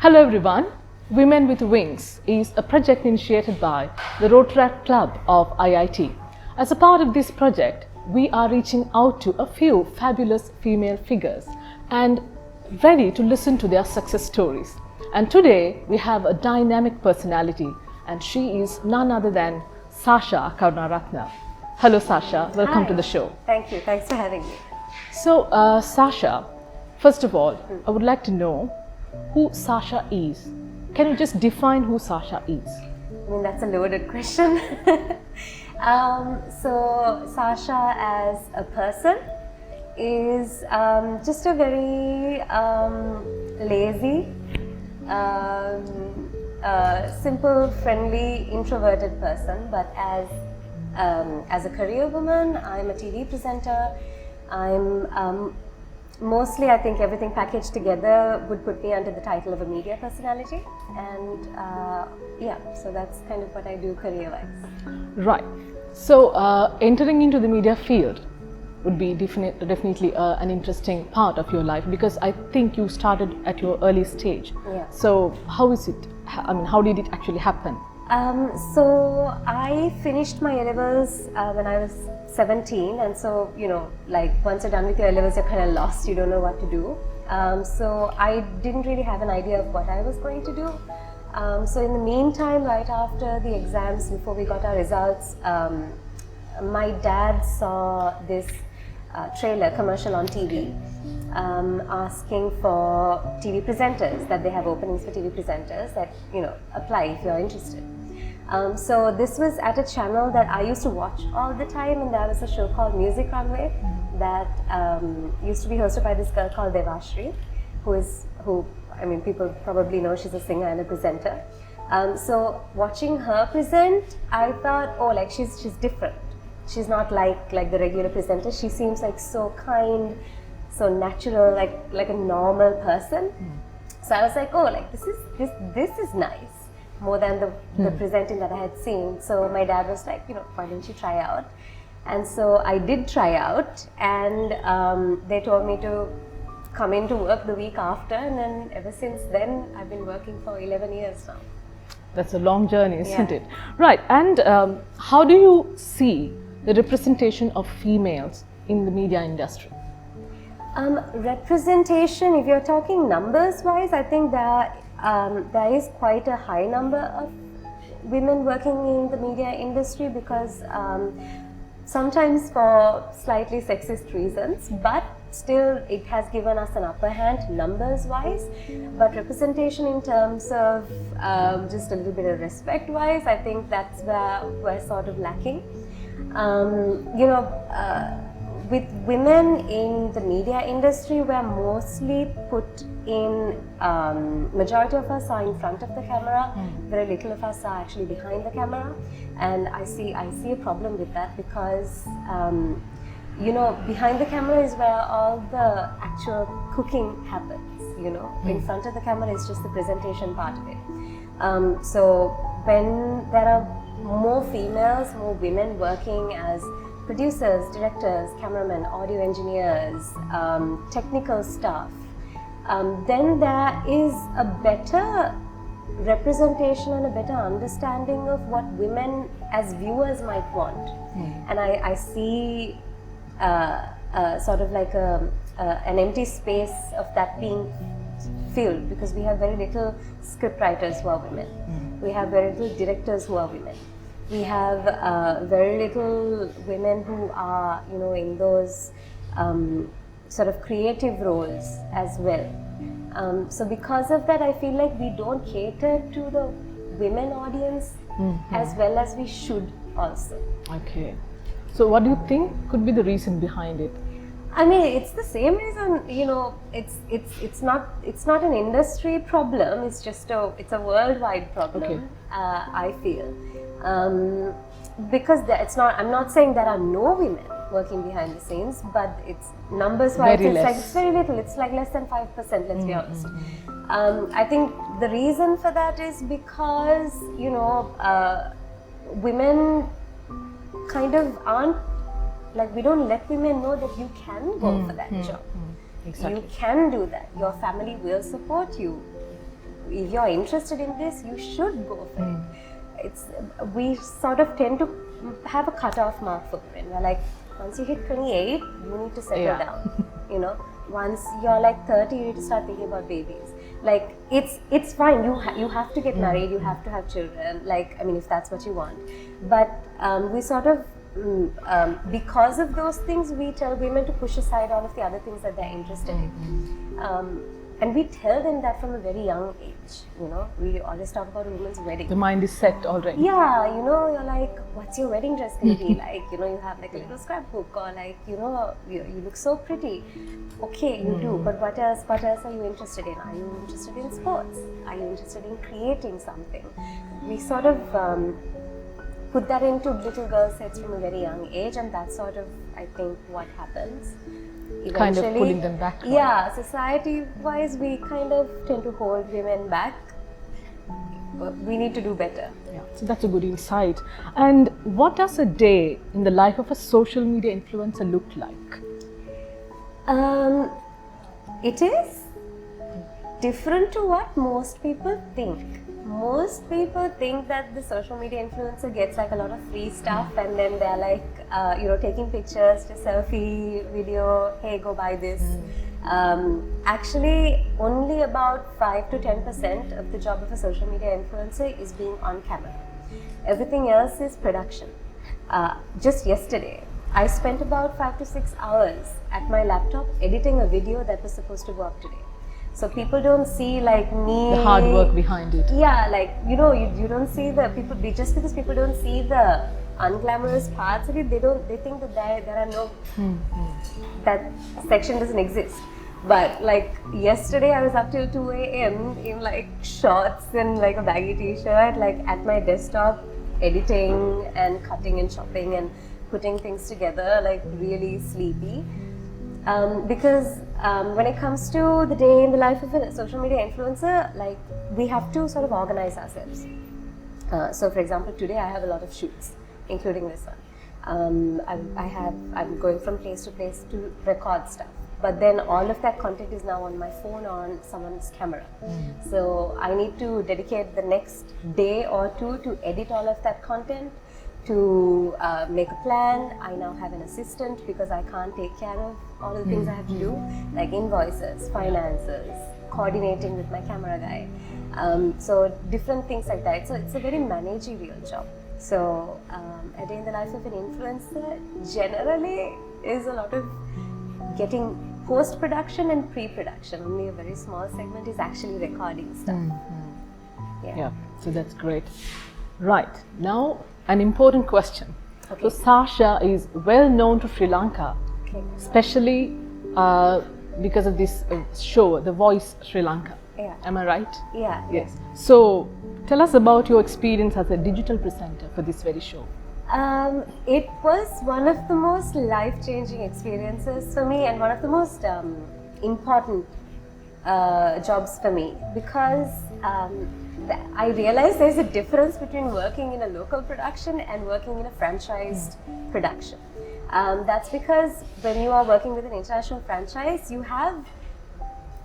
Hello everyone. Women with Wings is a project initiated by the Rotaract Club of IIT. As a part of this project, we are reaching out to a few fabulous female figures and ready to listen to their success stories. And today we have a dynamic personality, and she is none other than Saasha Karunarathne. Hello Saasha, welcome Hi. to the show. Thank you, thanks for having me. So Saasha, first of all, I would like to know who Saasha is. Can you just define who Saasha is? I mean, that's a loaded question. So Saasha as a person is just a very lazy, simple, friendly, introverted person. But as a career woman, I'm a TV presenter. I'm mostly, I think everything packaged together would put me under the title of a media personality, and yeah, so that's kind of what I do career-wise. Right. So entering into the media field would be definitely an interesting part of your life, because I think you started at your early stage. Yeah. So how is it? I mean, how did it actually happen? So I finished my A-levels when I was 17, and so, you know, like once you're done with your A-levels, you're kind of lost, you don't know what to do. So I didn't really have an idea of what I was going to do. So in the meantime, right after the exams, before we got our results, my dad saw this trailer commercial on TV asking for TV presenters, that they have openings for TV presenters, that, you know, apply if you're interested. So this was at a channel that I used to watch all the time, and there was a show called Music Runway that used to be hosted by this girl called Devashri, who I mean, people probably know she's a singer and a presenter. So watching her present, I thought, oh, like she's different. She's not like the regular presenter. She seems like so kind, so natural, like a normal person. So I was like, oh, like this is nice, more than the presenting that I had seen. So my dad was like, you know, why don't you try out? And so I did try out, and they told me to come into work the week after, and then ever since then I've been working for 11 years now. That's a long journey, isn't Yeah. it? Right. And how do you see the representation of females in the media industry? Representation, if you're talking numbers wise, I think there is quite a high number of women working in the media industry, because sometimes for slightly sexist reasons, but still it has given us an upper hand numbers wise. But representation in terms of just a little bit of respect wise, I think that's where we're sort of lacking. You know, with women in the media industry, we're mostly put in, majority of us are in front of the camera, very little of us are actually behind the camera, and I see a problem with that, because you know, behind the camera is where all the actual cooking happens, you know. In front of the camera is just the presentation part of it. So when there are more females, more women working as producers, directors, cameramen, audio engineers, technical staff, then there is a better representation and a better understanding of what women as viewers might want. And I see sort of like an empty space of that being filled, because we have very little script writers who are women. We have very little directors who are women. We have very little women who are, you know, in those sort of creative roles as well. So because of that, I feel like we don't cater to the women audience as well as we should also. Okay. So what do you think could be the reason behind it? I mean, it's the same reason, you know, it's not an industry problem, it's just it's a worldwide problem. Okay. I feel. Because I'm not saying there are no women working behind the scenes, but it's numbers wise, it's very little, it's like less than 5%, let's be honest. I think the reason for that is because, you know, women kind of aren't, like, we don't let women know that you can go for that job. Exactly. You can do that. Your family will support you. if you're interested in this, you should go for it. We sort of tend to have a cutoff mark for women. We're like, once you hit 28, you need to settle down. You know, once you're like 30, you need to start thinking about babies. Like, it's fine. You have to get married. You have to have children. Like, I mean, if that's what you want. But we sort of, because of those things, we tell women to push aside all of the other things that they're interested in. And we tell them that from a very young age, you know. We always talk about a woman's wedding. The mind is set already. Yeah, you know, you're like, what's your wedding dress going to be like? You know, you have like a little scrapbook, or like, you know, you look so pretty. Okay, you do, but what else are you interested in? Are you interested in sports? Are you interested in creating something? We sort of put that into little girls' heads from a very young age, and that's sort of, I think, what happens. Kind of pulling them back. Yeah, society-wise, we kind of tend to hold women back. We need to do better. Yeah, so that's a good insight. And what does a day in the life of a social media influencer look like? It is different to what most people think. Most people think that the social media influencer gets like a lot of free stuff, and then they're like, you know, taking pictures, just selfie, video, hey, go buy this. Actually, only about 5 to 10% of the job of a social media influencer is being on camera. Everything else is production. Just yesterday, I spent about 5 to 6 hours at my laptop editing a video that was supposed to go up today. So people don't see like me. The hard work behind it. Yeah, like, you know, you don't see the people, just because people don't see the unglamorous parts of it, they think that there are no, that section doesn't exist. But like yesterday I was up till 2 a.m. in like shorts and like a baggy t-shirt, like at my desktop, editing and cutting and chopping and putting things together, like really sleepy. Because when it comes to the day in the life of a social media influencer, like, we have to sort of organize ourselves. So for example, today I have a lot of shoots, including this one. I'm going from place to place to record stuff. But then all of that content is now on my phone or on someone's camera. So I need to dedicate the next day or two to edit all of that content, to make a plan. I now have an assistant because I can't take care of all the things I have to do, like invoices, finances, coordinating with my camera guy. So different things like that. So it's a very managerial job. So a day in the life of an influencer generally is a lot of getting post-production and pre-production. Only a very small segment is actually recording stuff. Yeah, so that's great. Right, now an important question. Okay. So Saasha is well known to Sri Lanka, especially because of this show, The Voice Sri Lanka. Yeah. Am I right? Yeah. Yes. So tell us about your experience as a digital presenter for this very show. It was one of the most life-changing experiences for me, and one of the most important jobs for me, because I realized there's a difference between working in a local production and working in a franchised production. That's because when you are working with an international franchise, you have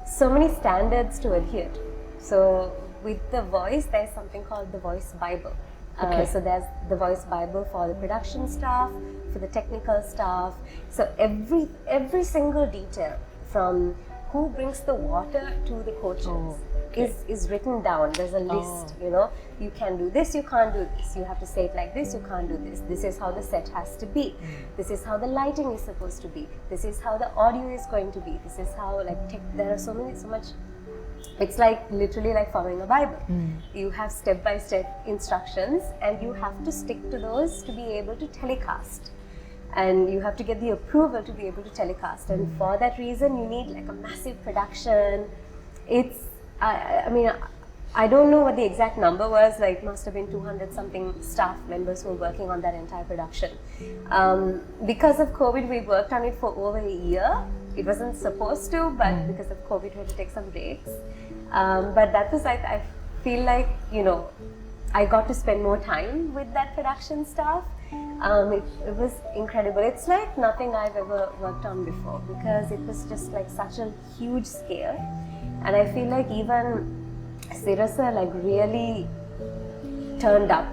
so many standards to adhere to. So with The Voice, there's something called the Voice Bible. So there's the Voice Bible for the production staff, for the technical staff. So every single detail, from who brings the water to the coaches, is written down. There's a list, you know, you can do this, you can't do this, you have to say it like this, you can't do this, this is how the set has to be, this is how the lighting is supposed to be, this is how the audio is going to be, this is how, like, there are so much. It's like literally like following a Bible. You have step-by-step instructions, and you have to stick to those to be able to telecast. And you have to get the approval to be able to telecast. And for that reason, you need like a massive production. It's, I mean, I don't know what the exact number was, like it must have been 200 something staff members who were working on that entire production. Because of COVID, we worked on it for over a year. It wasn't supposed to, but because of COVID, we had to take some breaks. But that was, I feel like, you know, I got to spend more time with that production staff. It was incredible. It's like nothing I've ever worked on before, because it was just like such a huge scale. And I feel like even Sirasa like really turned up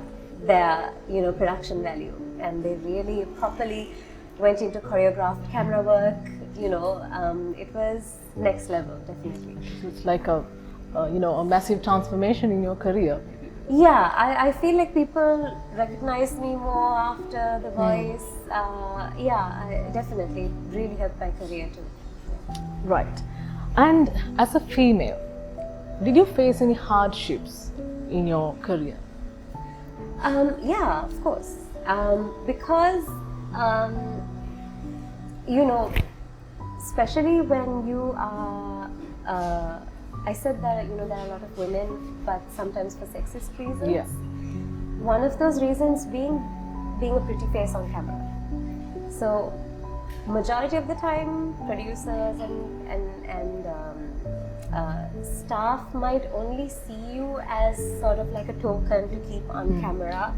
their production value, and they really properly went into choreographed camera work. It was next level, definitely. So it's like a massive transformation in your career. Yeah, I feel like people recognize me more after The Voice. I definitely really helped my career too. Right. And as a female, did you face any hardships in your career? Yeah, of course. Because, especially when you are, I said that, there are a lot of women, but sometimes for sexist reasons. Yeah. One of those reasons being a pretty face on camera. So, majority of the time, producers and staff might only see you as sort of like a token to keep on camera,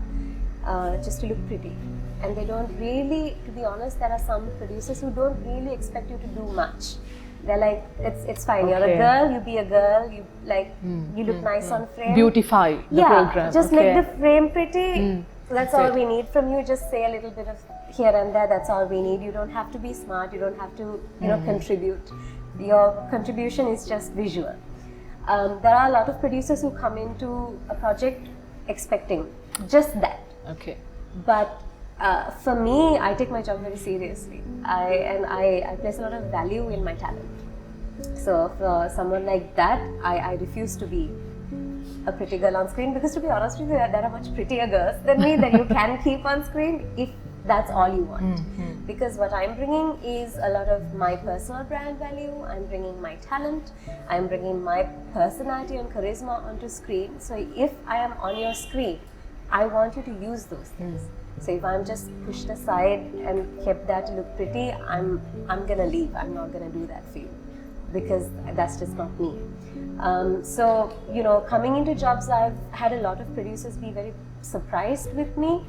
just to look pretty. And they don't really, to be honest, there are some producers who don't really expect you to do much. They're like, it's fine, you're a girl, you be a girl, you you look nice on frame. Beautify the program. Just make the frame pretty. That's all we need from you. Just say a little bit of here and there, that's all we need. You don't have to be smart, you don't have to contribute. Your contribution is just visual. There are a lot of producers who come into a project expecting just that. Okay. But for me, I take my job very seriously. I place a lot of value in my talent. So for someone like that, I refuse to be a pretty girl on screen, because to be honest with you, there are much prettier girls than me that you can keep on screen if that's all you want. Because what I'm bringing is a lot of my personal brand value, I'm bringing my talent, I'm bringing my personality and charisma onto screen. So if I am on your screen, I want you to use those things. So if I'm just pushed aside and kept there to look pretty, I'm gonna leave. I'm not gonna do that for you, because that's just not me. So coming into jobs, I've had a lot of producers be very surprised with me,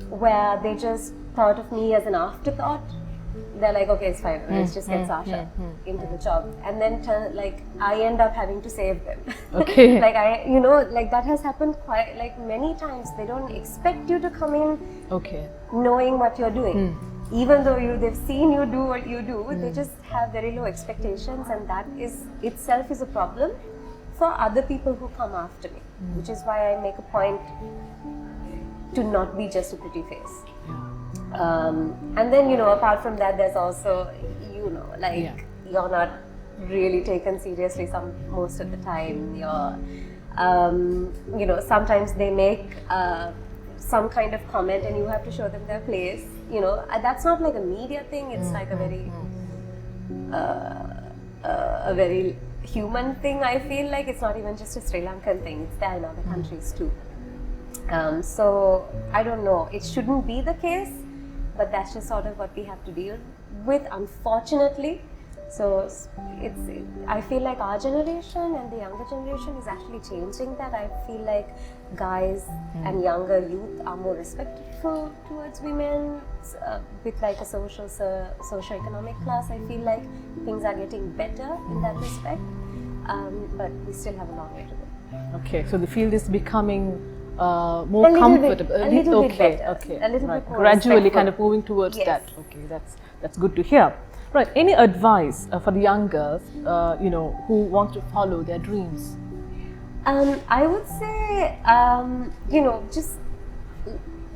where they just thought of me as an afterthought. They're like, okay, it's fine, let's just get Saasha into the job, and then I end up having to save them. Okay. That has happened quite many times. They don't expect you to come in knowing what you're doing. Even though they've seen you do what you do, they just have very low expectations, and that is itself is a problem for other people who come after me, which is why I make a point to not be just a pretty face. And then apart from that, there's also you're not really taken seriously most of the time. You're sometimes they make some kind of comment and you have to show them their place. That's not like a media thing, it's like a very human thing. I feel like it's not even just a Sri Lankan thing, it's there in other countries too. So I don't know, it shouldn't be the case, but that's just sort of what we have to deal with, unfortunately. So I feel like our generation and the younger generation is actually changing that. I feel like guys and younger youth are more respectful towards women, with like a socio-economic class. I feel like things are getting better in that respect, but we still have a long way to go. Okay, so the field is becoming more comfortable, a little bit better, a little bit more gradually respectful. kind of moving towards that. Okay, that's good to hear. Right, any advice for the young girls, who want to follow their dreams? I would say,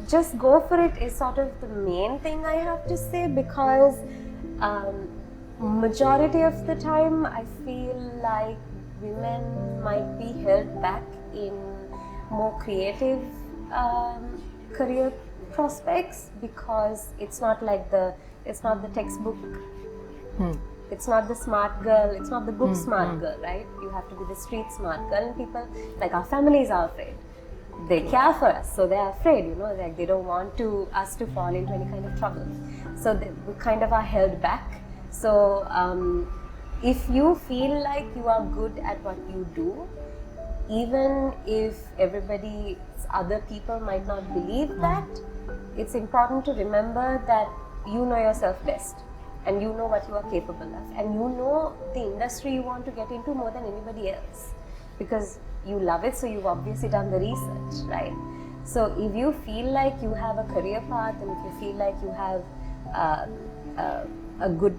just go for it is sort of the main thing I have to say, because majority of the time I feel like women might be held back in more creative career prospects, because it's not the textbook. It's not the smart girl, it's not the book smart girl, right? You have to be the street smart girl, and people, like our families are afraid. They care for us, so they're afraid, they don't want us to fall into any kind of trouble. So we kind of are held back. So if you feel like you are good at what you do, even if other people might not believe that, it's important to remember that you know yourself best. And you know what you are capable of, and you know the industry you want to get into more than anybody else. because you love it, so you've obviously done the research, right? So if you feel like you have a career path, and if you feel like you have a good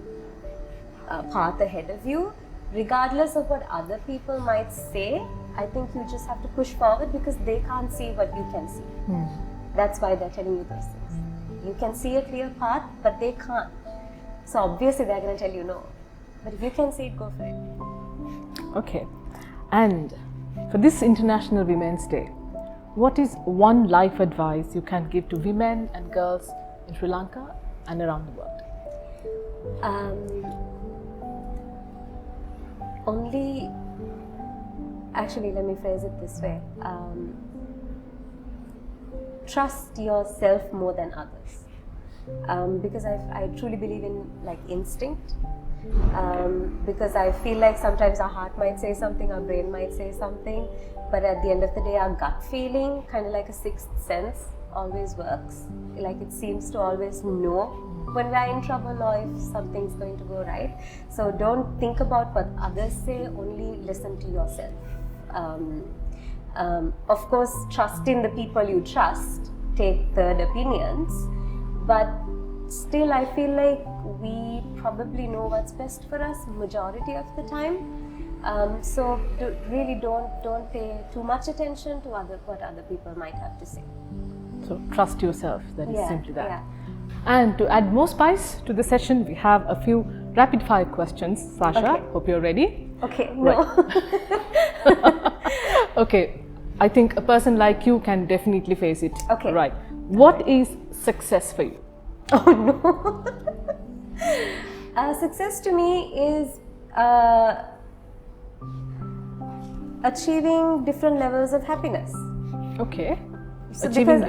path ahead of you, regardless of what other people might say, I think you just have to push forward, because they can't see what you can see. That's why they're telling you those things. You can see a clear path, but they can't. So obviously they're going to tell you no. But if you can see it, go for it. Okay. And for this International Women's Day, what is one life advice you can give to women and girls in Sri Lanka and around the world? Actually, let me phrase it this way. Trust yourself more than others. Because I truly believe in like instinct. Because I feel like sometimes our heart might say something, our brain might say something, but at the end of the day, our gut feeling, kind of like a sixth sense, always works. Like it seems to always know when we're in trouble or if something's going to go right. So don't think about what others say, only listen to yourself. Of course, trust in the people you trust, take third opinions, but still I feel like we probably know what's best for us majority of the time. So really don't pay too much attention to what other people might have to say. So trust yourself, that is simply that. Yeah. And to add more spice to the session, we have a few rapid fire questions. Saasha, Okay. hope you're ready. Okay, no. Right. Okay, I think a person like you can definitely face it. Okay. Right. What is success for you? Oh no. Success to me is achieving different levels of happiness. Okay. So Achieving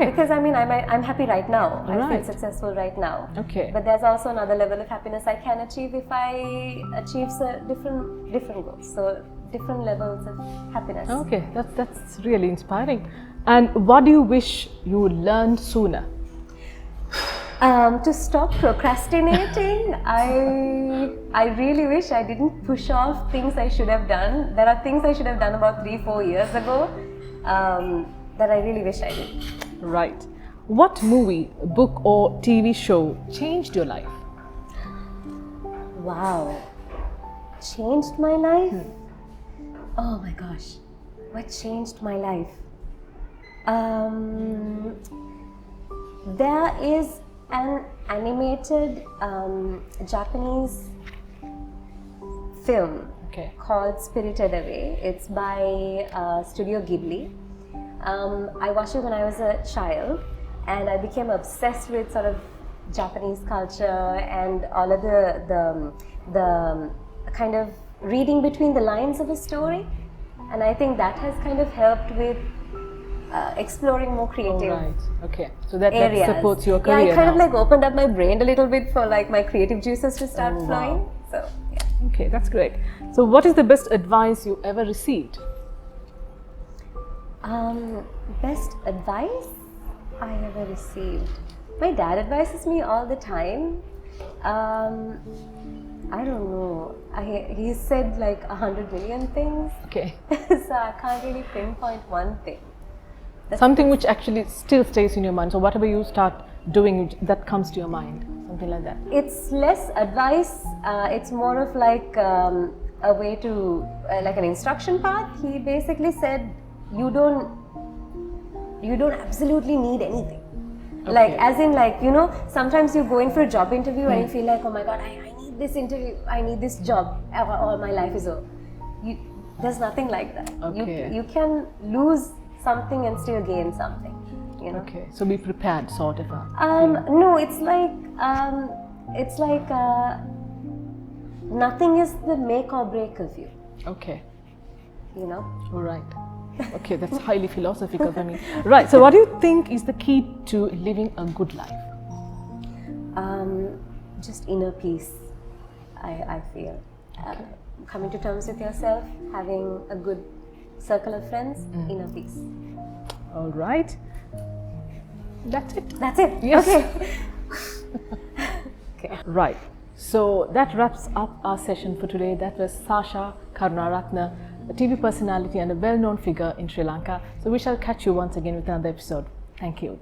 because I mean I'm happy right now. I Right. feel successful right now. Okay. But there's also another level of happiness I can achieve if I achieve different goals. So different levels of happiness. Okay, that's really inspiring. And what do you wish you learned sooner? To stop procrastinating, I really wish I didn't push off things I should have done. There are things I should have done about 3-4 years ago that I really wish I did. Right. What movie, book or TV show changed your life? Wow. Changed my life? Oh my gosh. What changed my life? There is an animated Japanese film called Spirited Away. It's by Studio Ghibli. I watched it when I was a child, and I became obsessed with sort of Japanese culture and all of the kind of reading between the lines of a story. And I think that has kind of helped with exploring more creative Okay, so that areas. supports your career. Yeah, it kind of now. like opened up my brain a little bit for like my creative juices to start flowing. Wow. So yeah. Okay, that's great. So what is the best advice you ever received? Best advice I ever received. My dad advises me all the time. I don't know. He said like 100 million things. Okay. So I can't really pinpoint one thing. Something which actually still stays in your mind. So whatever you start doing, that comes to your mind. Something like that. It's less advice. It's more of like a way to like an instruction path. He basically said you don't absolutely need anything. Okay. Like as in like, you know, sometimes you go in for a job interview and you feel like, oh my god, I need this interview, I need this job, or my life is over. There's nothing like that. Okay. You can lose something and still gain something, you know. Okay, so be prepared, sort of. No, it's like nothing is the make or break of you. Okay. You know. All right. Okay, that's highly philosophical for me. Right. So, what do you think is the key to living a good life? Just inner peace. I feel coming to terms with yourself, having a good circle of friends, inner peace. All right. That's it. That's it. Yes. Okay. Okay. Right. So that wraps up our session for today. That was Saasha Karunarathne, a TV personality and a well-known figure in Sri Lanka. So we shall catch you once again with another episode. Thank you.